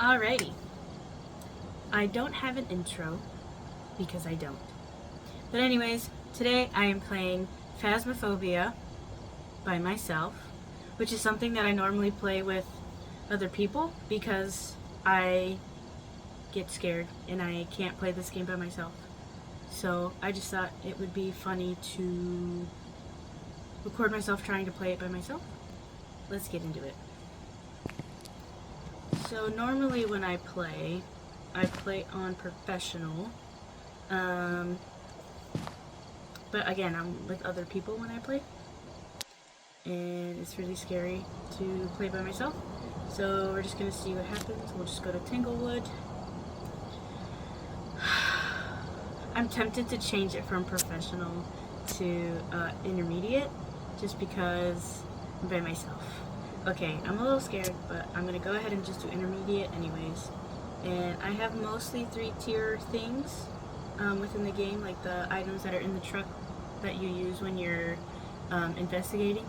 Alrighty. I don't have an intro because I don't. But anyways, today I am playing Phasmophobia by myself, which is something that I normally play with other people because I get scared and I can't play this game by myself. So I just thought it would be funny to record myself trying to play it by myself. Let's get into it. So normally when I play on professional, but again, I'm with other people when I play, and it's really scary to play by myself. So we're just gonna see what happens. We'll just go to Tanglewood. I'm tempted to change it from professional to intermediate, just because I'm by myself. Okay, I'm a little scared, but I'm gonna go ahead and just do intermediate anyways. And I have mostly 3-tier things within the game, like the items that are in the truck that you use when you're investigating.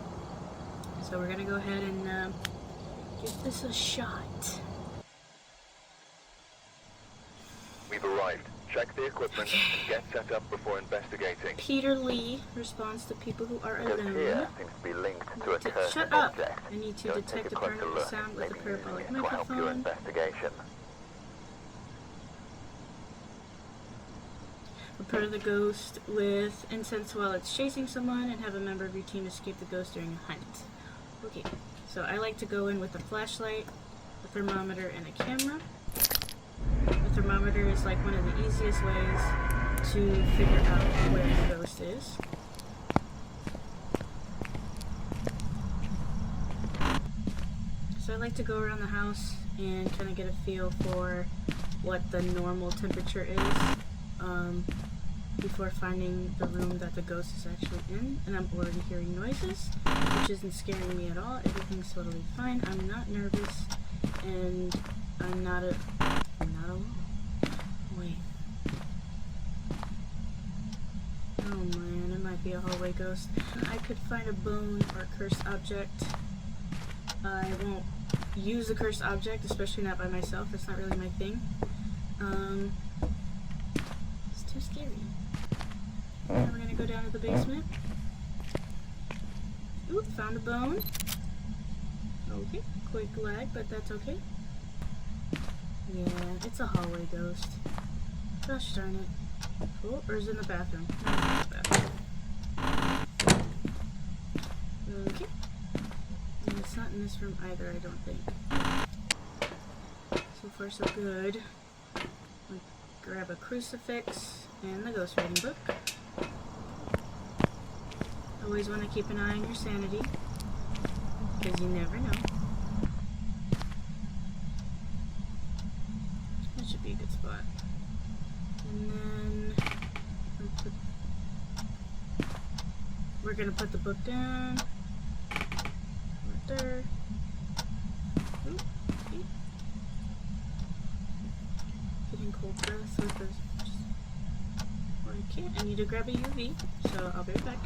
So we're gonna go ahead and give this a shot. We've arrived. Check the equipment and get set up before investigating. Peter Lee responds to people who are Because alone. here seems to be linked to a cursed Shut up! object. I need to Go detect take a a closer paranormal look. sound with a Maybe parabolic using it to help your microphone. investigation. Report the ghost with incense while it's chasing someone, and have a member of your team escape the ghost during a hunt. Okay, so I like to go in with a flashlight, a thermometer, and a camera. The thermometer is like one of the easiest ways to figure out where the ghost is. So I like to go around the house and kind of get a feel for what the normal temperature is before finding the room that the ghost is actually in. And I'm already hearing noises, which isn't scaring me at all. Everything's totally fine. I'm not nervous, and I'm not alone. Wait. Oh man, it might be a hallway ghost. I could find a bone or a cursed object. I won't use a cursed object, especially not by myself. That's not really my thing. It's too scary. Now we're gonna go down to the basement. Oop, found a bone. Okay, quick lag, but that's okay. Yeah, it's a hallway ghost. Gosh darn it. Oh, or is it in the bathroom? No, it's in the bathroom. Okay. And it's not in this room either, I don't think. So far so good. I'll grab a crucifix and the ghost writing book. Always want to keep an eye on your sanity, because you never know. That should be a good spot. And then we're gonna put the book down right there. Ooh, okay. Getting cold breath with this. Okay, I need to grab a UV, so I'll be right back.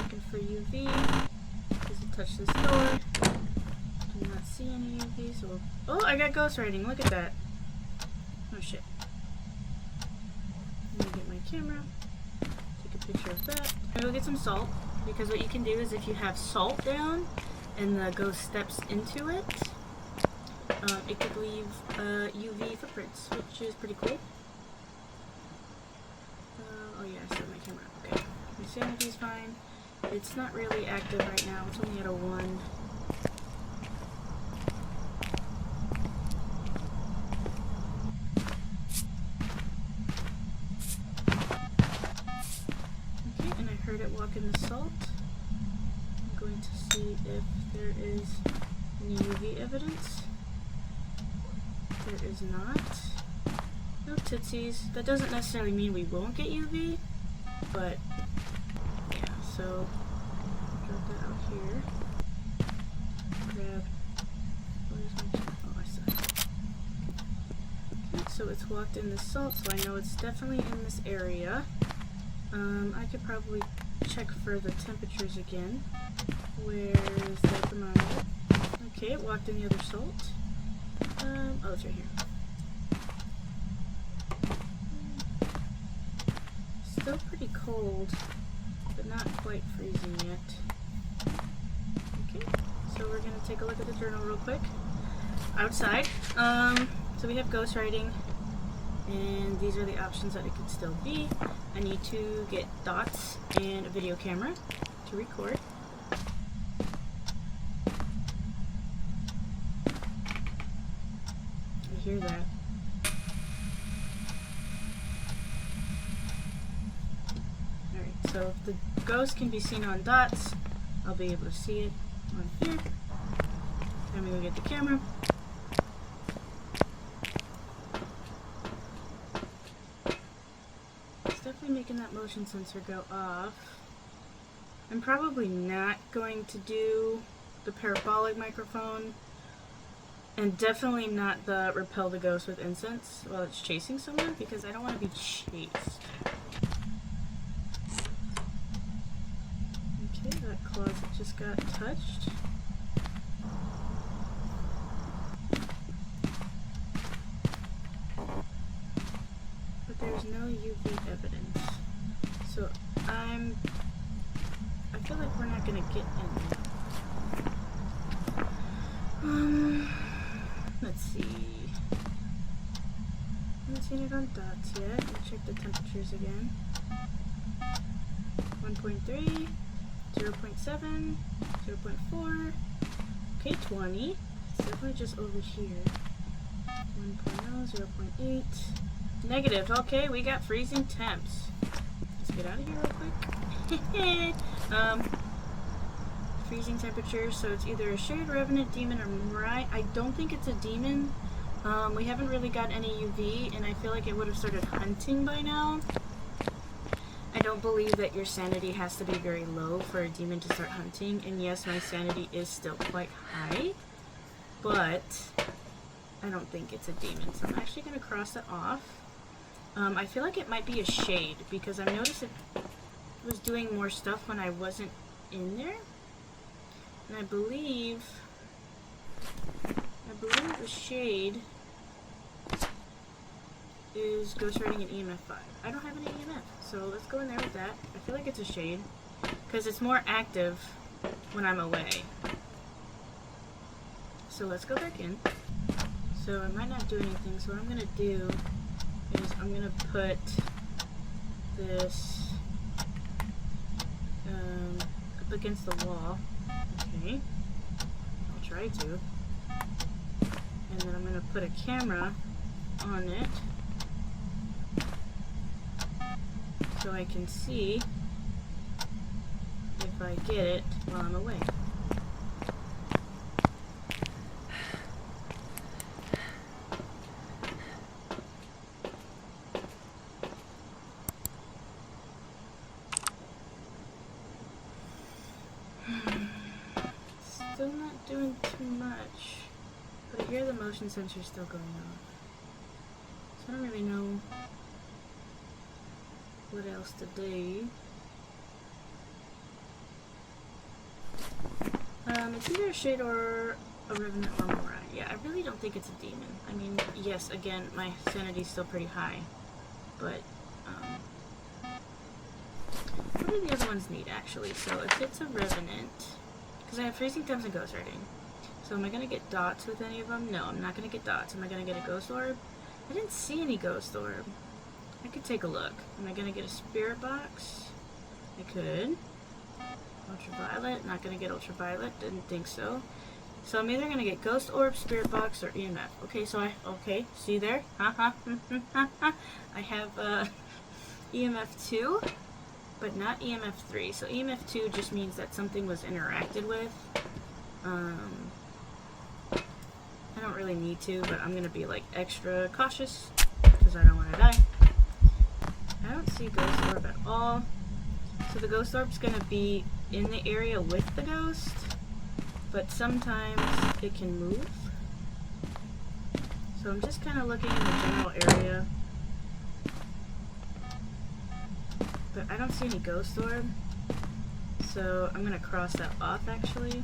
Looking for UV. Does it touch this door? Do not see any UV, so oh, I got ghost writing. Look at that. Oh shit. Let me get my camera. Take a picture of that. I'm gonna go get some salt, because what you can do is if you have salt down and the ghost steps into it, it could leave UV footprints, which is pretty cool. Oh yeah, I set my camera up. Okay. My sanity's fine. It's not really active right now. It's only at a 1. Okay, and I heard it walk in the salt. I'm going to see if there is any UV evidence. There is not. No tootsies. That doesn't necessarily mean we won't get UV, but yeah, so drop that out here. Grab, what is my, oh, I suck. Okay, so it's walked in the salt, so I know it's definitely in this area. I could probably check for the temperatures again. Where's the thermometer? Okay, it walked in the other salt. Oh, it's right here. Still pretty cold, but not quite freezing yet. Okay, so we're gonna take a look at the journal real quick. Outside, so we have ghostwriting, and these are the options that it could still be. I need to get dots and a video camera to record. I hear that. Alright, so if the ghost can be seen on dots, I'll be able to see it on here. Then we will get the camera. It's definitely making that motion sensor go off. I'm probably not going to do the parabolic microphone, and definitely not the repel the ghost with incense while it's chasing someone, because I don't want to be chased. Okay, that closet just got touched. But there's no UV evidence. So I feel like we're not gonna get in. Let's see. I haven't seen it on dots yet. Let me check the temperatures again. 1.3, 0.7, 0.4, okay, 20. It's definitely just over here. 1.0, 0.8. Negative. Okay, we got freezing temps. Let's get out of here real quick. Freezing temperature, so it's either a shade, revenant, demon, or Mirai. I don't think it's a demon. We haven't really got any UV, and I feel like it would have started hunting by now. I don't believe that your sanity has to be very low for a demon to start hunting, and yes, my sanity is still quite high, but I don't think it's a demon, so I'm actually going to cross it off. I feel like it might be a shade, because I noticed it was doing more stuff when I wasn't in there. And I believe the shade is ghostwriting an EMF 5. I don't have any EMF, so let's go in there with that. I feel like it's a shade, because it's more active when I'm away. So let's go back in. So I might not do anything, so what I'm going to do is I'm going to put this up against the wall. Okay, I'll try to. And then I'm going to put a camera on it so I can see if I get it while I'm away. Still not doing too much, but I hear the motion sensor still going off. So I don't really know what else to do. It's either a shade or a revenant or Mirai. Yeah, I really don't think it's a demon. I mean, yes, again, my sanity's still pretty high, but what do the other ones need actually? So if it's a revenant, because I have freezing temps and ghostwriting. So am I going to get dots with any of them? No, I'm not going to get dots. Am I going to get a ghost orb? I didn't see any ghost orb. I could take a look. Am I going to get a spirit box? I could. Ultraviolet. Not going to get ultraviolet. Didn't think so. So I'm either going to get ghost orb, spirit box, or EMF. Okay, so okay, see there? I have EMF 2. But not EMF 3. So EMF 2 just means that something was interacted with. I don't really need to, but I'm going to be like extra cautious because I don't want to die. I don't see ghost orb at all. So the ghost orb's going to be in the area with the ghost, but sometimes it can move. So I'm just kind of looking in the general area. But I don't see any ghost orb. So I'm gonna cross that off actually.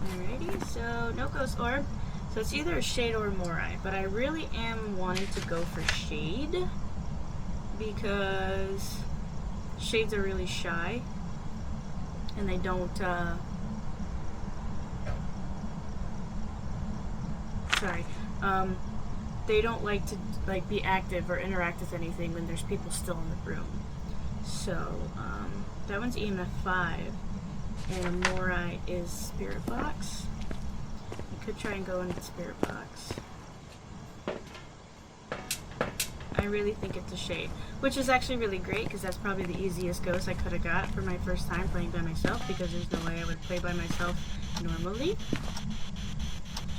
Alrighty, so no ghost orb. So it's either a shade or a morai, but I really am wanting to go for shade because shades are really shy and they don't they don't like to be active or interact with anything when there's people still in the room. So that one's EMF 5 and a morai is spirit box. I could try and go into the spirit box. I really think it's a shade, which is actually really great because that's probably the easiest ghost I could have got for my first time playing by myself, because there's no way I would play by myself normally.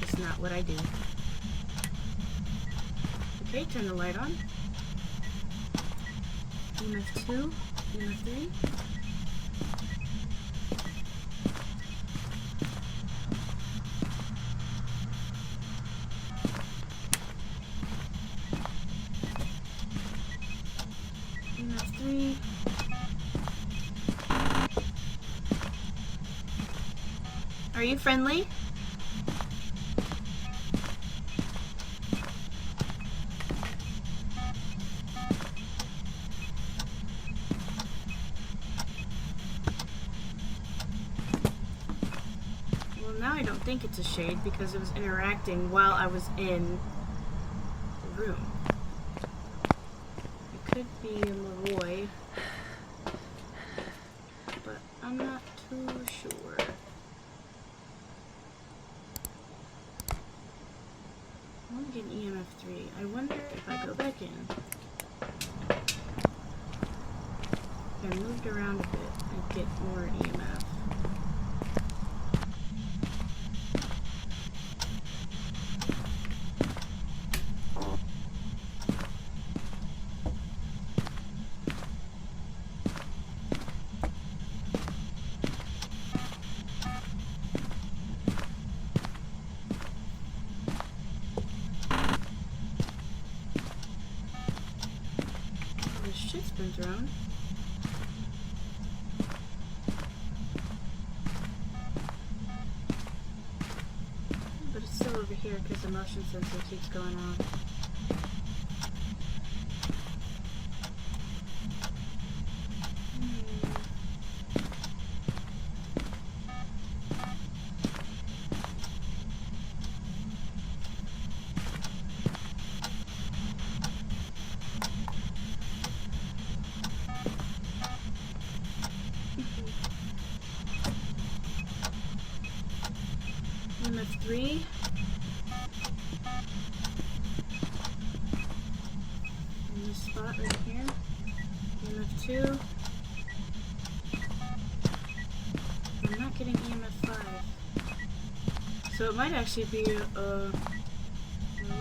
Just not what I do. Okay, turn the light on. EMF 2, EMF 3. EMF 3. Are you friendly? Well, now I don't think it's a shade because it was interacting while I was in the room. It could be a Leroy, but I'm not too sure. I want to get an EMF 3. I wonder if I go back in. If I moved around a bit, I'd get more EMF. Shit's been thrown. But it's still over here because the motion sensor keeps going on. EMF 3. In this spot right here. EMF 2. I'm not getting EMF 5. So it might actually be a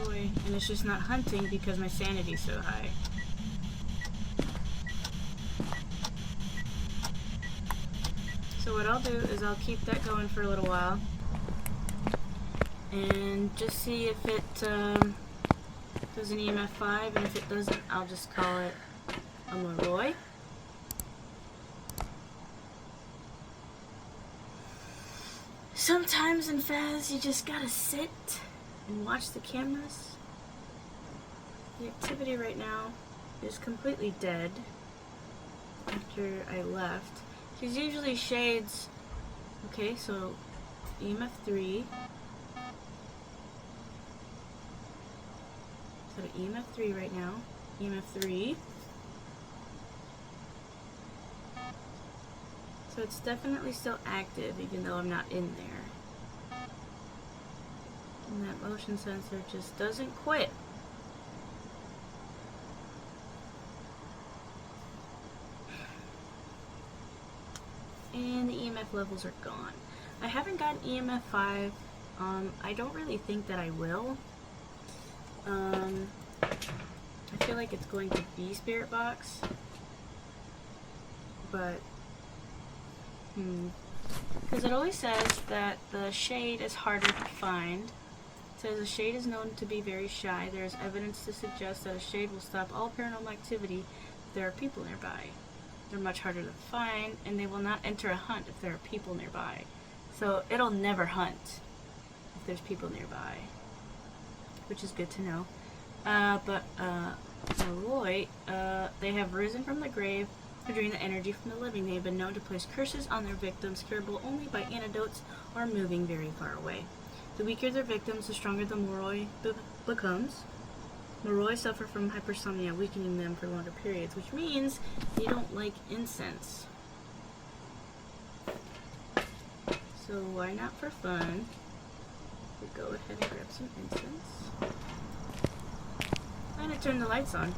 Roy, and it's just not hunting because my sanity's so high. So what I'll do is I'll keep that going for a little while and just see if it does an EMF 5, and if it doesn't, I'll just call it a Leroy. Sometimes in Phas, you just gotta sit and watch the cameras. The activity right now is completely dead after I left. Because usually shades... Okay, so EMF 3. So EMF 3 right now. EMF 3. So it's definitely still active even though I'm not in there. And that motion sensor just doesn't quit. And the EMF levels are gone. I haven't gotten EMF 5. I don't really think that I will. I feel like it's going to be Spirit Box. But, because it always says that the shade is harder to find. It says a shade is known to be very shy. There is evidence to suggest that a shade will stop all paranormal activity if there are people nearby. They're much harder to find, and they will not enter a hunt if there are people nearby. So it'll never hunt if there's people nearby, which is good to know. But Leroy, they have risen from the grave to drain the energy from the living. They have been known to place curses on their victims, curable only by antidotes or moving very far away. The weaker their victims, the stronger the Moroi becomes. Moroi suffer from hypersomnia, weakening them for longer periods, which means they don't like incense. So why not for fun? We go ahead and grab some incense. And I turn the lights on.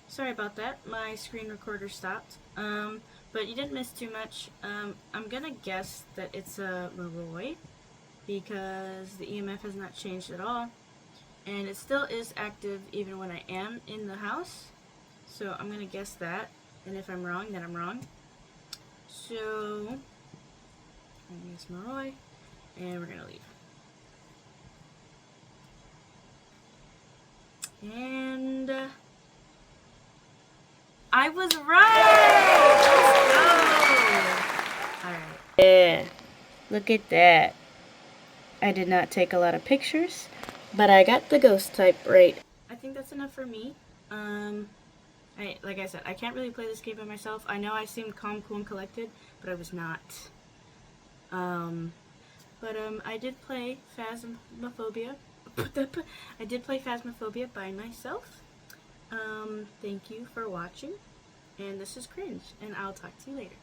Sorry about that, my screen recorder stopped, but you didn't miss too much. I'm gonna guess that it's a Moroi because the EMF has not changed at all, and it still is active even when I am in the house, so I'm gonna guess that, and if I'm wrong, then I'm wrong. So, I'm gonna use Moroi, and we're gonna leave. And I was right! Let's go! Alright. Yeah. Look at that. I did not take a lot of pictures, but I got the ghost type right. I think that's enough for me. Like I said, I can't really play this game by myself. I know I seemed calm, cool, and collected, but I was not. I did play Phasmophobia. I did play Phasmophobia by myself. Thank you for watching, and this is Cringe, and I'll talk to you later.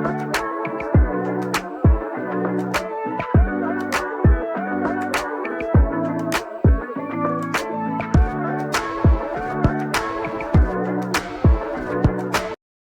Bye!